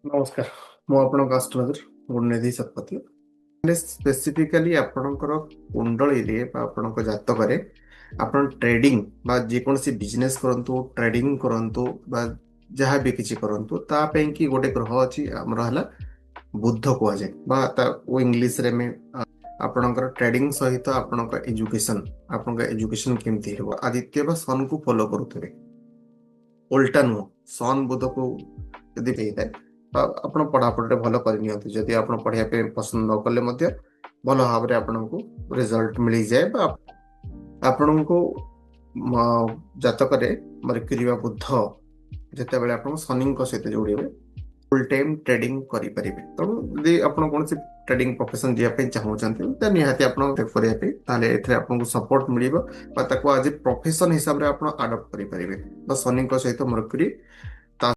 ନମସ୍କାର। ମୁଁ ଆପଣଙ୍କ ଆଷ୍ଟ୍ରୋଲଜର ଗୁଣନିଧି ଶତପଥୀ। ସ୍ପେସିଫିକାଲି ଆପଣଙ୍କର କୁଣ୍ଡଳୀରେ ବା ଆପଣଙ୍କ ଜାତକରେ ଆପଣ ଟ୍ରେଡିଂ ବା ଯେକୌଣସି ବିଜନେସ୍ କରନ୍ତୁ, ଟ୍ରେଡିଂ କରନ୍ତୁ ବା ଯାହା ବି କିଛି କରନ୍ତୁ, ତା ପାଇଁ କି ଗୋଟେ ଗ୍ରହ ଅଛି, ଆମର ହେଲା ବୁଧ କୁହାଯାଏ। ବା ତାକୁ ଇଂଲିଶରେ ଆମେ ଆପଣଙ୍କର ଟ୍ରେଡିଂ ସହିତ ଆପଣଙ୍କ ଏଜୁକେସନ କେମିତି ହେବ, ଆଦିତ୍ୟ ବା ସନକୁ ଫଲୋ କରୁଥିବେ। ଓଲଟା ନୁହଁ, ସନ୍ ବୁଧକୁ ଯଦି ହେଇଥାଏ ଆପଣ ପଢାପଢିରେ ଭଲ କରିନିଅନ୍ତୁ। ଯଦି ଆପଣ ପଢିବା ପାଇଁ ପସନ୍ଦ ନ କଲେ ମଧ୍ୟ ଭଲ ଭାବରେ ଆପଣଙ୍କୁ ରେଜଲ୍ଟ ମିଳିଯାଏ। ବା ଆପଣଙ୍କୁ ଜାତକରେ ମର୍କ୍ୟୁରୀ ବା ବୁଧ ଯେତେବେଳେ ଆପଣ ଶନିଙ୍କ ସହିତ ଯୋଡ଼ିବେ, ଫୁଲ୍ ଟାଇମ୍ ଟ୍ରେଡିଂ କରିପାରିବେ। ତେଣୁ ଯଦି ଆପଣ କୌଣସି ଟ୍ରେଡିଂ ପ୍ରଫେସନ ଯିବା ପାଇଁ ଚାହୁଁଛନ୍ତି, ତ ନିହାତି ଆପଣ କରିବା ପାଇଁ, ତାହେଲେ ଏଥିରେ ଆପଣଙ୍କୁ ସପୋର୍ଟ ମିଳିବ ବା ତାକୁ ଆଜି ପ୍ରଫେସନ ହିସାବରେ ଆପଣ ଆଡପ୍ଟ କରିପାରିବେ। ତ ଶନିଙ୍କ ସହିତ ମର୍କ୍ୟୁରୀ